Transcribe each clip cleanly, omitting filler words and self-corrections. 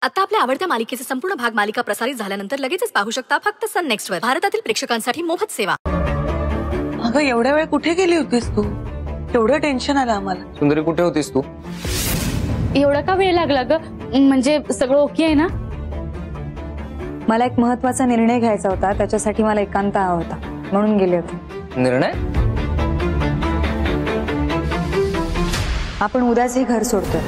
आता आपल्या आवडत्या मालिकेचे संपूर्ण भाग मालिका प्रसारित झाल्यानंतर लगेचच पाहू शकता फक्त सन नेक्स्ट वर. भारतातील प्रेक्षकांसाठी मोफत सेवा. अगं एवढ्या वेळ कुठे गेली होतीस तू? एवढं टेन्शन आलं आम्हाला. सुंदरी कुठे होतीस तू? एवढा का वेळ लागला ग? म्हणजे सगळं ओके आहे ना? मला एक महत्त्वाचा निर्णय घ्यायचा होता, त्याच्यासाठी मला एकांत हवा होता म्हणून गेले होते. निर्णय? आपण उद्याच हे घर सोडतोय.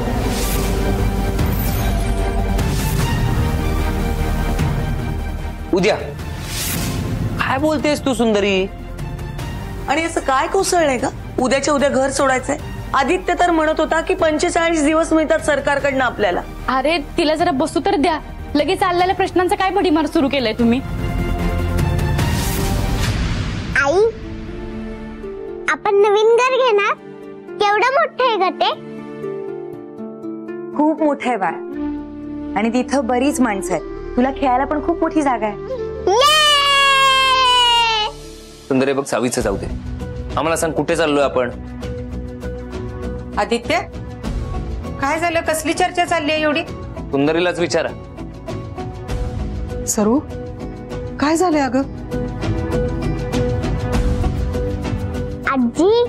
उद्या? काय बोलतेस तू सुंदरी? आणि असं काय कोसळलंय का? उद्याच्या उद्या घर सोडायचंय? आदित्य तर म्हणत होता की 45 दिवस मिळतात सरकारकडनं आपल्याला. अरे तिला जरा बसू तर द्या. लगेच आलेल्या प्रश्नांचा काय भडीमार सुरू केलाय तुम्ही? आई, आपण नवीन घर घेणार? केवढं मोठं आहे ग ते? खूप मोठं आहे बाळ, आणि तिथं बरीच माणसं आहेत. तुला खेळायला पण खूप मोठी जागा आहे. सुंदरी बघ, सावीचं जाऊ दे. आम्हाला सांग कुठे चाललोय आपण? आदित्य, काय झालं? कसली चर्चा चालली आहे एवढी? सुंदरीलाच विचारा. सरू, काय झालंय अगं? आजी,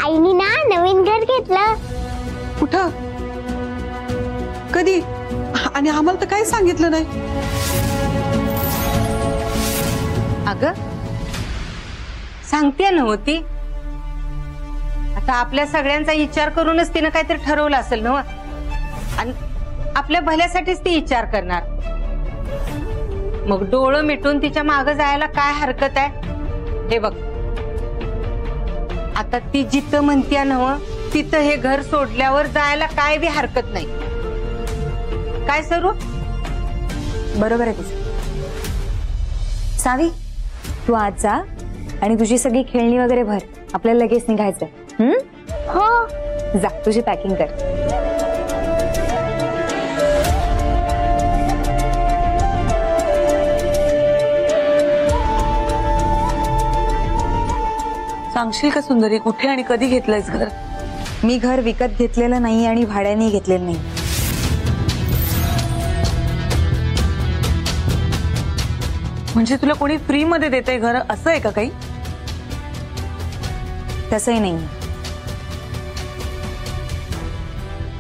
आईनी ना नवीन घर घेतलं. कुठं? कधी? आणि आम्हाला तर काही सांगितलं नाही. अगं सांगते नव्हती. आता आपल्या सगळ्यांचा विचार करूनच तिनं काहीतरी ठरवलं असेल ना, आणि आपल्या भल्यासाठीच ती विचार करणार. मग डोळं मिटून तिच्या मागं जायला काय हरकत आहे? हे बघ, आता ती जिथं म्हणतीया नव तिथं हे घर सोडल्यावर जायला काय बी हरकत नाही. काय सरू? बरोबर आहे तुझं. सावी, तू आज जा आणि तुझी सगळी खेळणी वगैरे भर. आपल्याला लगेच निघायचंय. हो, जा तुझी पॅकिंग कर. सांगशील का सुंदरी, कुठे आणि कधी घेतलंयस घर? मी घर विकत घेतलेलं नाही आणि भाड्याने घेतलेलं नाही. म्हणजे तुला कोणी फ्री मध्ये देतंय घर, असं आहे का काही? तसंही नाही.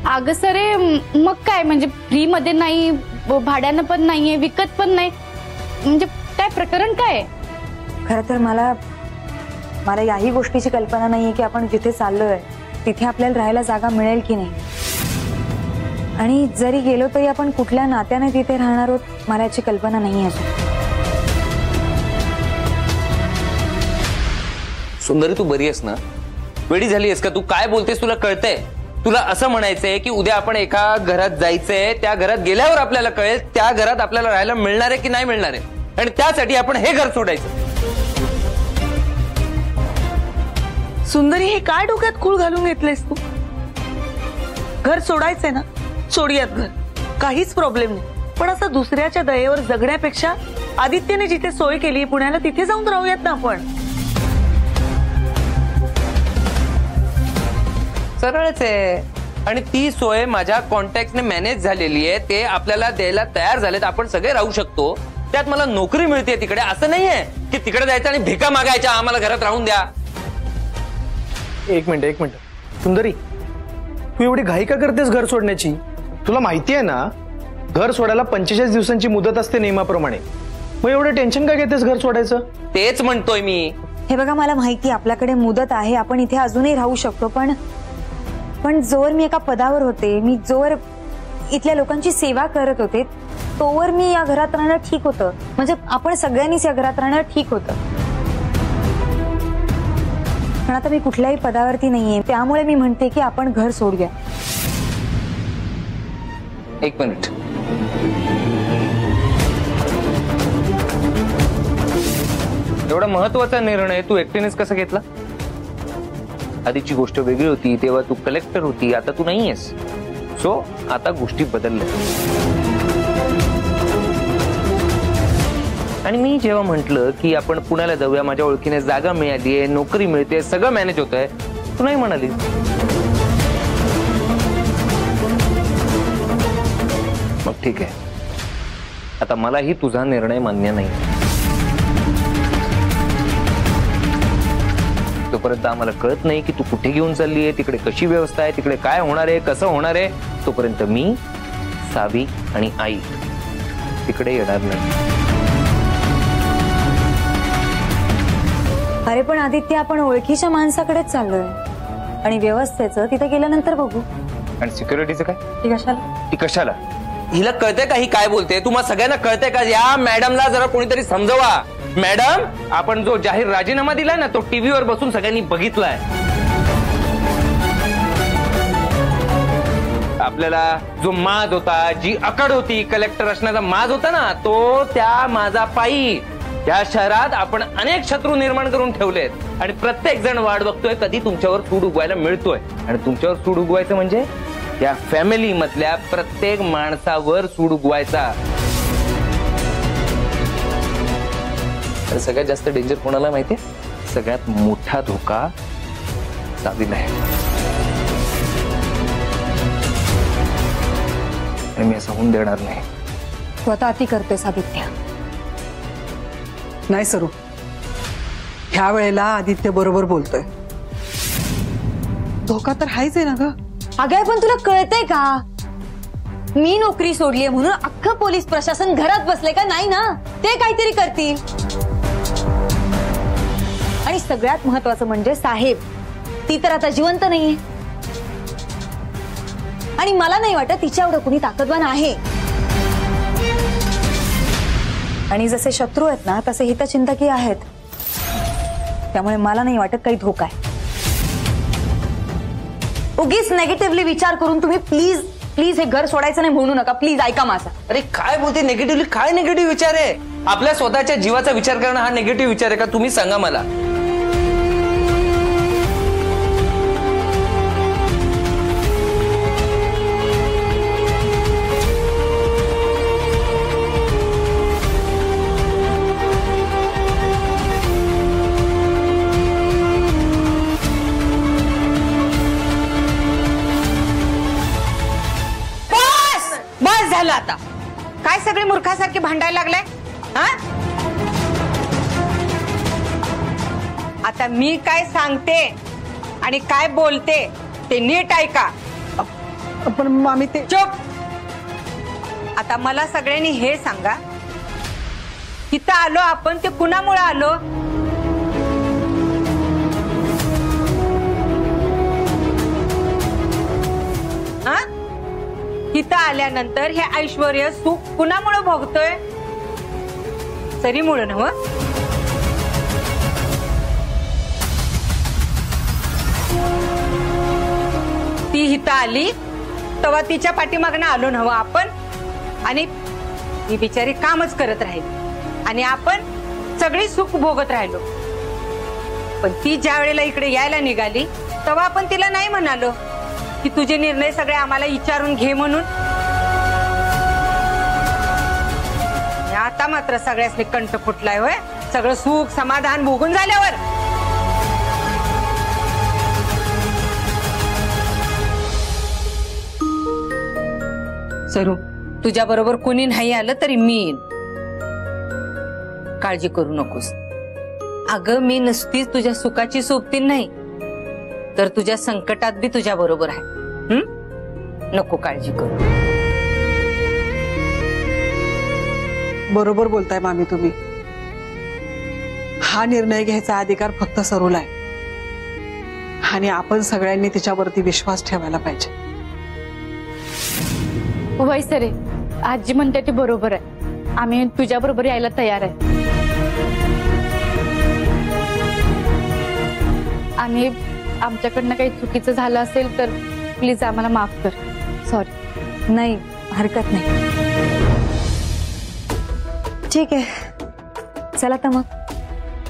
अगं सरे, मग काय म्हणजे फ्री मध्ये नाही, भाड्यानं पण नाहीये, विकत पण नाही, म्हणजे काय प्रकरण काय? खरं तर मला याही गोष्टीची कल्पना नाहीये की आपण जिथे चाललोय तिथे आपल्याला राहायला जागा मिळेल की नाही, आणि जरी गेलो तरी आपण कुठल्या नात्याने तिथे राहणार आहोत मला याची कल्पना नाही अजून. सुंदरी तू बरी आहेस ना? वेडी झाली आहेस का तू? काय बोलतेस? तुला कळतंय? तुला असं म्हणायचंय की उद्या आपण एका घरात जायचंय, त्या घरात गेल्यावर आपल्याला कळेल त्या घरात आपल्याला राहायला मिळणार आहे की नाही मिळणार आहे, आणि त्यासाठी आपण हे घर सोडायचं. सुंदरी, हे काय डोक्यात खूळ घालून घेतलंयस तू? घर सोडायचंय ना, सोडूयात घर, काहीच प्रॉब्लेम नाही. पण असं दुसऱ्याच्या दयेवर जगण्यापेक्षा आदित्यने जिथे सोय केली पुण्याला, तिथे जाऊन राहूयात ना आपण. सरळच आहे, आणि ती सोय माझ्या कॉन्टॅक्टने मॅनेज झालेली आहे. ते आपल्याला द्यायला तयार झालेत, आपण सगळे राहू शकतो. त्यात मला नोकरी मिळते तिकडे. असं नाहीये की तिकडे जायचं आणि भिका मागायच्या, आम्हाला घरात राहून द्या. एक मिनिट सुंदरी, तू एवढी घाई का करतेस घर सोडण्याची? तुला माहिती आहे ना घर सोडायला 45 दिवसांची मुदत असते नियमाप्रमाणे. मग एवढं टेन्शन का घेतेस घर सोडायचं? तेच म्हणतोय मी. हे बघा, मला माहिती आपल्याकडे मुदत आहे, आपण इथे अजूनही राहू शकतो, पण जोवर मी एका पदावर होते, मी जोवर इथल्या लोकांची सेवा करत होते, तोवर मी या घरात राहणं ठीक होतं. म्हणजे आपण सगळ्यांनीच या घरात राहणं ठीक होतं. पण आता मी कुठल्याही पदावरती नाहीये, त्यामुळे मी म्हणते की आपण घर सोडूया. एक मिनिट. एवढा महत्वाचा निर्णय तू एकटीनेच कसा घेतला? आधीची गोष्ट वेगळी होती, तेव्हा तू कलेक्टर होती, आता तू नाहीयेस. सो आता गोष्टी बदलल्या. आणि मी जेव्हा म्हंटल की आपण पुण्याला जाऊया, माझ्या ओळखीने जागा मिळालीये, नोकरी मिळते, सगळं मॅनेज होतंय, तू नाही म्हणाली. मग ठीक आहे, आता मलाही तुझा निर्णय मान्य नाही. तोपर्यंत आम्हाला कळत नाही की तू कुठे घेऊन चालली आहे, तिकडे कशी व्यवस्था आहे, तिकडे काय होणार आहे, कसं होणार आहे, तोपर्यंत मी, सावी आणि आई तिकडे येणार नाही. अरे पण आदित्य, आपण ओळखीच्या माणसाकडेच चाललोय आणि व्यवस्थेचं तिथे गेल्यानंतर बघू. आणि सिक्युरिटीचं काय? ती कशाला? ती कशाला? हिला कळतंय का ही काय बोलते? तुम्हाला सगळ्यांना कळतंय का? या मॅडमला जरा कोणीतरी समजवा. मॅडम, आपण जो जाहीर राजीनामा दिलाय ना, तो टीव्हीवर बसून सगळ्यांनी बघितलाय. आपल्याला जो माज होता, जी अकड होती, कलेक्टर असण्याचा माज होता ना, तो त्या माझा पायी या शहरात आपण अनेक शत्रू निर्माण करून ठेवलेत आणि प्रत्येक जण वाट बघतोय कधी तुमच्यावर सूड उगवायला मिळतोय. आणि तुमच्यावर सूड उगवायचं म्हणजे या फॅमिली मधल्या प्रत्येक माणसावर सूड उगवायचा. सगळ्यात जास्त डेंजर कोणाला माहितीये? सगळ्यात मोठा धोका सावीला आहे. आणि मी असं होऊन देणार नाही. तू आता अति करतोय आदित्य. नाही सरू, ह्या वेळेला आदित्य बरोबर बोलतोय. धोका तर हायच आहे ना ग. अगं पण तुला कळतंय का? मी नोकरी सोडलीये म्हणून अख्खं पोलीस प्रशासन घरात बसले का? नाही ना, ते काहीतरी करतील. आणि सगळ्यात महत्वाचं म्हणजे साहेब, ती तर आता जिवंत नाहीये आणि मला नाही वाटत तिच्या एवढं कुणी ताकदवान आहे. आणि जसे शत्रू आहेत ना, तसे हितचिंतकी आहेत. त्यामुळे मला नाही वाटत काही धोका आहे. उगीच नेगेटिव्हली विचार करून तुम्ही प्लीज प्लीज हे घर सोडायचं नाही म्हणू नका. प्लीज ऐका माझा. अरे काय बोलते निगेटिव्हली? काय निगेटिव्ह विचार आहे? आपल्या स्वतःच्या जीवाचा विचार करणं हा निगेटिव्ह विचार आहे का? तुम्ही सांगा मला. झालं आता. काय सगळे मूर्खासारखे भांडायला लागलाय? हा, आता मी काय सांगते आणि काय बोलते ते नीट ऐका. पण मामी ते चुप. आता मला सगळ्यांनी हे सांगा, इथं आलो आपण ते कुणामुळे आलो? हा, इथं आल्यानंतर हे ऐश्वर्य सुख कुणामुळे भोगतोय? सरीमुळे नव्ह? ती इथं आली तेव्हा तिच्या पाठीमागनं आलो नव्ह आपण, आणि ती बिचारी कामच करत राहिली आणि आपण सगळी सुख भोगत राहिलो. पण ती ज्या वेळेला इकडे यायला निघाली तेव्हा आपण तिला नाही म्हणालो की तुझे निर्णय सगळे आम्हाला विचारून घे म्हणून. आता मात्र सगळ्यासनी कंठ फुटलाय होय, सगळं सुख समाधान भोगून झाल्यावर. सरू, तुझ्या बरोबर कोणी नाही आलं तरी मी येईन, काळजी करू नकोस. अगं मी नुसतीच तुझ्या सुखाची सोबतीन नाही तर तुझ्या संकटात बी तुझ्या बरोबर आहे. नको काळजी करू. बरोबर बोलताय मामी तुम्ही. हा निर्णय घ्यायचा अधिकार फक्त सरूला आहे आणि आपण सगळ्यांनी तिच्यावरती विश्वास ठेवायला पाहिजे. वय सरे, आजी म्हणते ते बरोबर आहे. आम्ही तुझ्या बरोबर यायला तयार आहे. आणि आमच्याकडनं काही चुकीचं झालं असेल तर प्लीज आम्हाला माफ कर. सॉरी. नाही, हरकत नाही. ठीक आहे, चला तर मग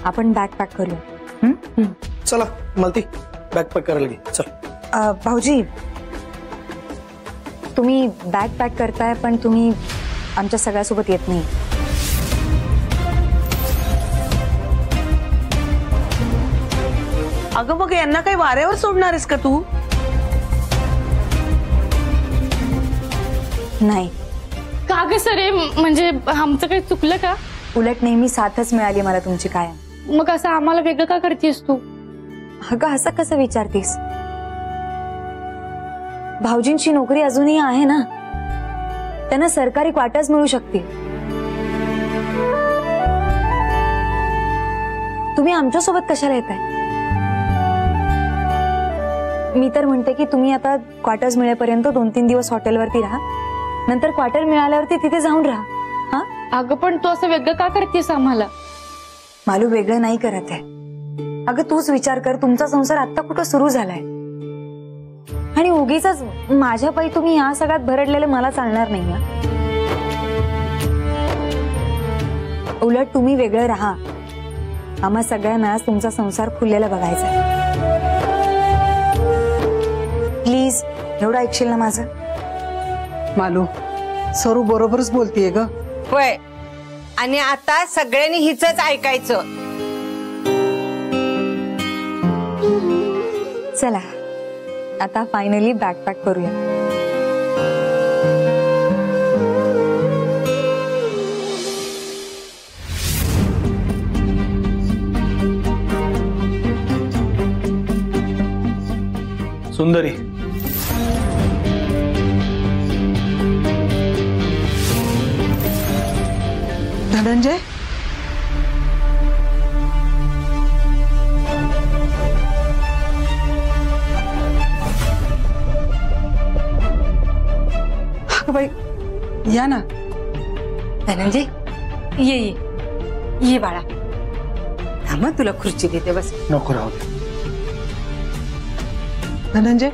आपण बॅग पॅक करूया. चला मालती, बॅग पॅक करायला घे. चल. भाऊजी, तुम्ही बॅग पॅक करताय पण तुम्ही आमच्या सगळ्यासोबत येत नाही. अगं मग यांना काही वाऱ्यावर सोडणार आहेस का तू? नाही, का ग सरे, म्हणजे आमचं काही चुकलं का? उलट नेहमी साथच मिळाली मला तुमची कायम. मग असं आम्हाला वेगळं का करतेस तू? अगं असं कसं विचारतीस? भाऊजींची नोकरी अजूनही आहे ना, त्यांना सरकारी क्वार्टर्स मिळू शकतील. तुम्ही आमच्यासोबत कशाला येताय? मी तर म्हणते की तुम्ही आता क्वार्टर्स मिळेपर्यंत 2-3 दिवस हॉटेलवरती राहा, नंतर क्वार्टर मिळाल्यावरती तिथे जाऊन राहा. हा अगं पण तू असं वेगळं का करतेस आम्हाला? मालू वेगळं नाही करत आहे. अगं तूच विचार कर, तुमचा संसार आता कुठं सुरू झालाय आणि उगीच माझ्या पायी तुम्ही या सगळ्यात भरडलेले मला चालणार नाही. उलट तुम्ही वेगळं राहा. आम्हा सगळ्यांना तुमचा संसार खुललेला बघायचा. प्लीज एवढं ऐकशील ना माझं? मालू, सरू बरोबरच बोलतीये ग. होय, आणि आता सगळ्यांनी हिचंच ऐकायचं. चला आता फायनली बॅकपॅक करूया. सुंदरी, धनंजय, बाई या ना. धनंजय ये ये ये बाळा, थांब तुला खुर्ची देते, बस. नको राहू दे. धनंजय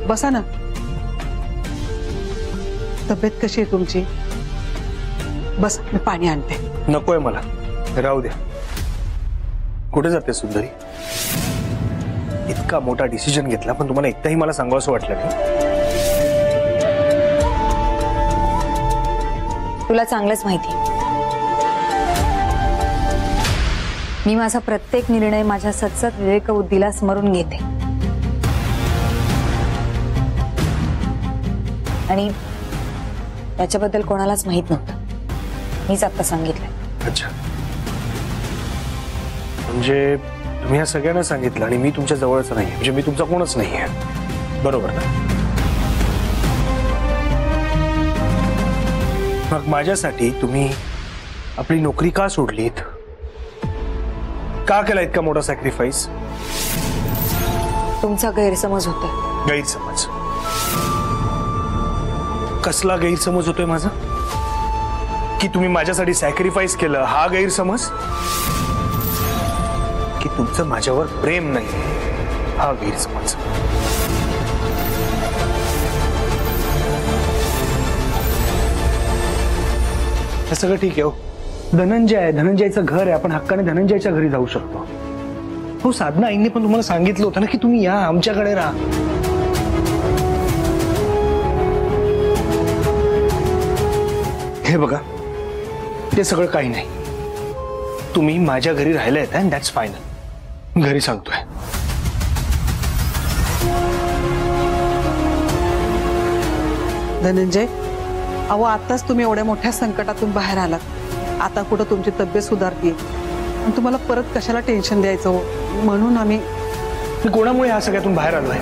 बसा ना. तब्येत कशी आहे तुमची? बस मी पाणी आणते. नकोय मला, राहू द्या. कुठे जाते सुंदरी? इतका मोठा डिसिजन घेतला पण तुम्हाला एकदाही मला सांगावंसं वाटलं नाही? तुला चांगलंच माहिती, मी माझा प्रत्येक निर्णय माझ्या सतसत विवेकबुद्धीला स्मरून घेते आणि त्याच्याबद्दल कोणालाच माहित नव्हतं. मीच आता सांगितलंय. अच्छा, म्हणजे तुम्ही या सगळ्यांना सांगितलं आणि मी तुमच्या जवळच नाही, म्हणजे मी तुमचा कोणच नाही आहे, बरोबर ना? मग माझ्यासाठी तुम्ही आपली नोकरी का सोडलीत? का केला इतका मोठा सॅक्रिफाईस? तुमचा गैरसमज होता. गैरसमज? कसला गैरसमज होतोय माझा? की तुम्ही माझ्यासाठी सॅक्रिफाईस केलं हा गैरसमज? की तुमचं माझ्यावर प्रेम नाही हा गैरसमज? हे सगळं ठीक आहे हो. धनंजय आहे, धनंजयचं घर आहे, आपण हक्काने धनंजयच्या घरी जाऊ शकतो. हो, साधना आईने पण तुम्हाला सांगितलं होतं ना की तुम्ही या, आमच्याकडे राहा. हे बघा, ते सगळं काही नाही. तुम्ही माझ्या घरी राहायला येत आहे, दॅट्स फायनल. घरी सांगतोय. धनंजय, अहो आताच तुम्ही एवढ्या मोठ्या संकटातून बाहेर आलात. आता कुठं तुमची तब्येत सुधारतीये, तुम्हाला परत कशाला टेन्शन द्यायचं हो? म्हणून आम्ही. मी कोणामुळे या सगळ्यातून बाहेर आलोय?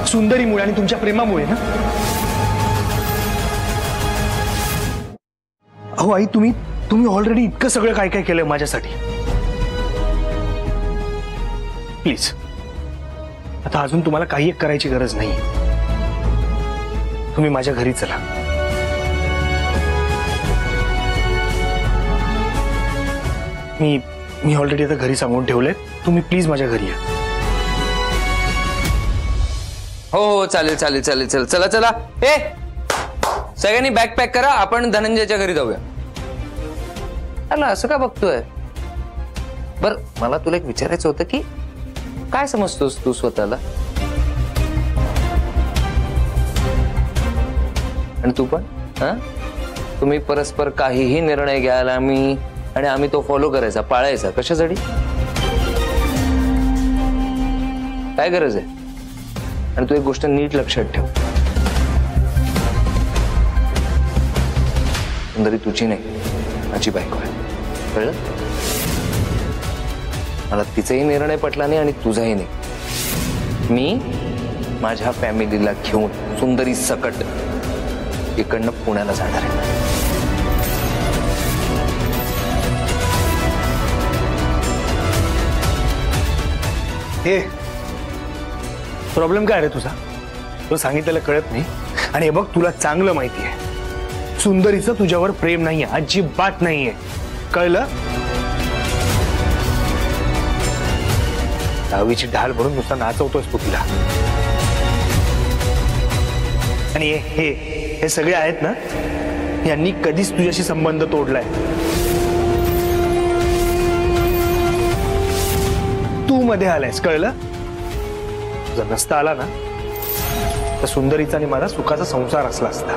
सुंदरीमुळे आणि तुमच्या प्रेमामुळे ना. अहो आई, तुम्ही ऑलरेडी इतकं सगळं काय काय केलंय माझ्यासाठी. प्लीज आता अजून तुम्हाला काही एक करायची गरज नाही. तुम्ही माझ्या घरी चला. मी ऑलरेडी आता घरी सांगून ठेवलंय. तुम्ही प्लीज माझ्या घरी या. हो हो, चालेल चालेल चालेल. चल चला चला. ए सगळ्यांनी बॅग पॅक करा, आपण धनंजयच्या घरी जाऊया. अरे असं का बघतोय? बर, मला तुला एक विचारायचं होतं की काय समजतोस तू स्वतःला? आणि तू पण? हा, तुम्ही परस्पर काहीही निर्णय घ्यायला आम्ही तो फॉलो करायचा, पाळायचा. कशासाठी? काय गरज आहे? आणि तू एक गोष्ट नीट लक्षात ठेव, सुंदरी तुझी नाही, माझी बायको आहे, कळलं? मला तिचाही निर्णय पटला नाही आणि तुझाही नाही. मी माझ्या फॅमिलीला घेऊन सुंदरी सकट इकडनं पुण्याला जाणार आहे. हे प्रॉब्लेम काय रे तुझा? तुला सांगितलेलं कळत नाही. आणि हे बघ, तुला चांगलं माहिती आहे सुंदरीचं तुझ्यावर प्रेम नाहीये, अजिबात नाहीये, कळलं? दहावीची ढाल म्हणून नुसता नाचवतोयस तू तिला. आणि हे सगळे आहेत ना, यांनी कधीच तुझ्याशी संबंध तोडलाय. तू मध्ये आलायस, कळलं? जर नसता आला ना तर सुंदरीचा आणि माझा सुखाचा संसार असला असता.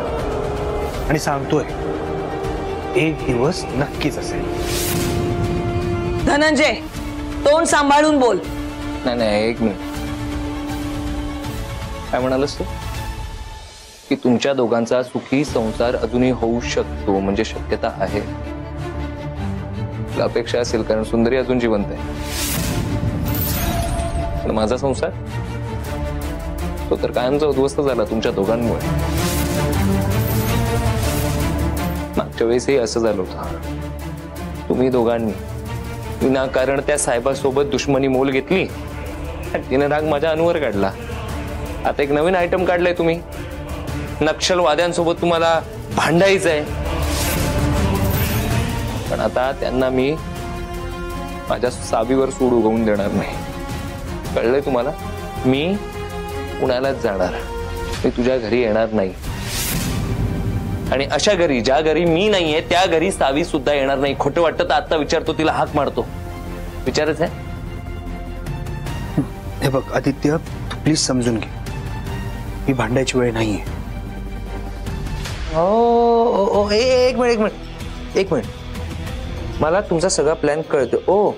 आणि सांगतोय एक दिवस नक्कीच असेल. धनंजय, तोंड सांभाळून बोल. नाही, एक मिनिट. काय म्हणालस तू? की तुमच्या दोघांचा सुखी संसार अजूनही होऊ शकतो, म्हणजे शक्यता आहे. अपेक्षा असेल कारण सुंदरी अजून जिवंत आहे. पण माझा संसार तो तर कायमचा उद्ध्वस्त झाला तुमच्या दोघांमुळे. मागच्या वेळेसही असं झालं होतं. तुम्ही दोघांनी विनाकारण त्या साहेबासोबत दुश्मनी मोल घेतली, तिने राग माझ्या अनुवर काढला. आता एक नवीन आयटम काढलाय तुम्ही, नक्षलवाद्यांसोबत तुम्हाला भांडायचंय. पण आता त्यांना मी माझ्या सावीवर सूड उगवून देणार नाही, कळलंय तुम्हाला? मी पुण्यालाच जाणार, मी तुझ्या घरी येणार नाही. आणि अशा घरी, ज्या घरी मी नाहीये त्या घरी सावी सुद्धा येणार नाही. खोटं वाटतं तर आता विचारतो, तिला हाक मारतो. विचारच आहे. हे बघ आदित्य, तू प्लीज समजून घे, ही भांडायची वेळ नाहीये. ओ एक मिनिट. मला तुमचा सगळा प्लॅन कळतो. ओ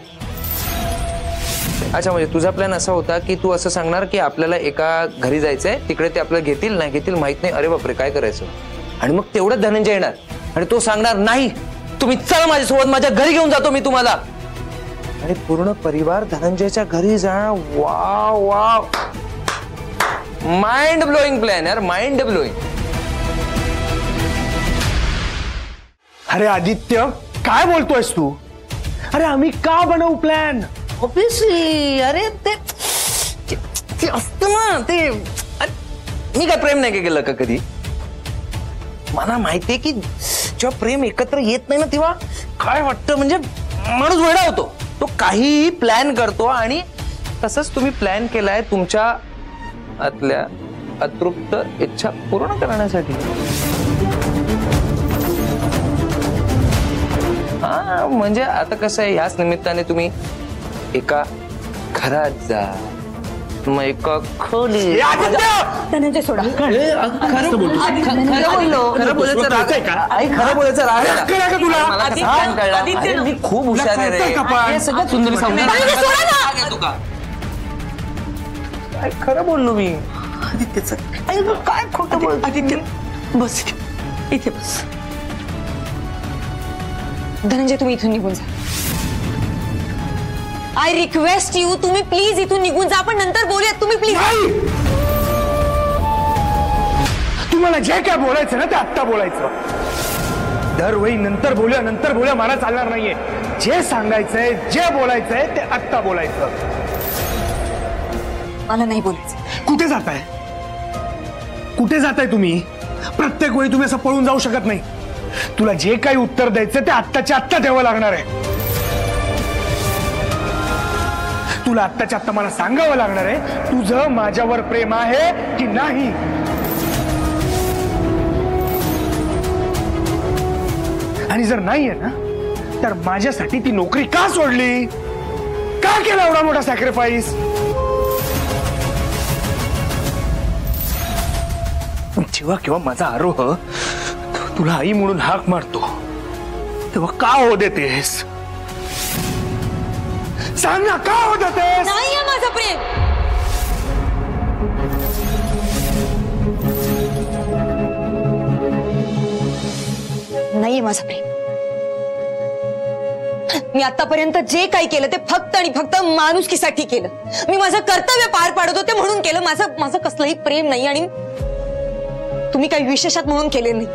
अच्छा, म्हणजे तुझा प्लॅन असा होता की तू असं सांगणार की आपल्याला एका घरी जायचंय, तिकडे ते आपल्याला घेतील नाही घेतील माहित नाही, अरे बापरे काय करायचं. आणि मग तेवढंच धनंजय येणार आणि तो सांगणार नाही तुम्ही चला माझ्यासोबत, माझ्या घरी घेऊन जातो मी तुम्हाला. आणि पूर्ण परिवार धनंजयच्या घरी जाणार. Wow wow, mind blowing plan यार, माइंड ब्लोईंग. अरे आदित्य, काय बोलतोयस तू? अरे आम्ही का बनवू प्लॅन? ऑब्विसली. अरे ते असतं ना, ते मी काय प्रेम नाही केलं का कधी? मला माहितीये की जेव्हा प्रेम एकत्र येत नाही ना तेव्हा काय वाटतं, म्हणजे माणूस वेडा होतो. तो काहीही प्लॅन करतो आणि तसंच तुम्ही प्लॅन केलाय तुमच्या आतल्या अतृप्त इच्छा पूर्ण करण्यासाठी. हा म्हणजे आता कसं आहे, याच निमित्ताने तुम्ही एका घरात जा, मग एका खोली. धनंजय सोडा. खरं बोलायचं राग आहे का? आई खरं बोलायचं राग आहे का तुला? मला कसं plan कळलं? अरे, मी खूप हुशार आहे रे. हे सगळं सुंदरी सांगून काय खरं बोललो मी. आदित्यचं काय खोटं बोल. आदित्य बस इथे बस. धनंजय, तुम्ही इथून निघून जा. आय रिक्वेस्ट यू, तुम्ही प्लीज इथून निघून जा. आपण नंतर बोलूयात, तुम्ही प्लीज. तुम्हाला जे काय बोलायचं ना ते आत्ता बोलायचं. दरवेळी नंतर बोलूया मला चालणार नाहीये. जे सांगायचंय, जे बोलायचंय ते आत्ता बोलायचं. मला नाही बोलायचं. कुठे जाताय तुम्ही? प्रत्येक वेळी तुम्ही असं पळून जाऊ शकत नाही. तुला जे काही उत्तर द्यायचं ते आत्ताच्या आत्ता द्यावं लागणार आहे. तुला आत्ताच्या आत्ता मला सांगावं लागणार आहे, तुझं माझ्यावर प्रेम आहे की नाही. आणि जर नाहीये ना तर माझ्यासाठी ती नोकरी का सोडली? का केला एवढा मोठा सॅक्रिफाईस? जेव्हा केव्हा माझा आरोह तुला आई म्हणून हाक मारतो तेव्हा का हो देतेस? सांग ना, का हो देतेस? नाही आहे माझं प्रेम. नाहीये माझं प्रेम. मी आतापर्यंत जे काही केलं ते फक्त आणि फक्त माणुसकीसाठी केलं. मी माझं कर्तव्य पार पाडत होते म्हणून केलं. माझं कसलंही प्रेम नाही. आणि तुम्ही काही विशेषात म्हणून केले नाही.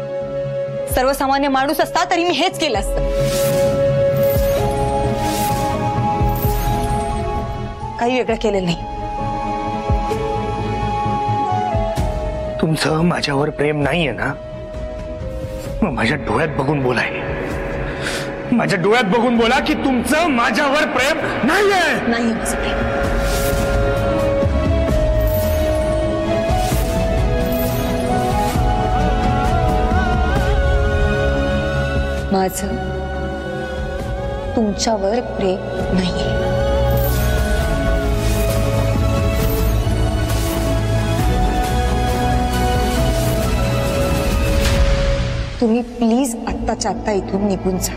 सर्वसामान्य माणूस असता तरी मी हेच केलं असतं. काही वेगळं केलेलं नाही. तुमचं माझ्यावर प्रेम नाहीये ना, मग माझ्या डोळ्यात बघून बोलाय. माझ्या डोळ्यात बघून बोला की तुमचं माझ्यावर प्रेम नाहीये. नाही माझं प्रेम. माझं तुमच्यावर प्रेम नाहीये. तुम्ही प्लीज आत्ताच्या आत्ता इथून निघून जा.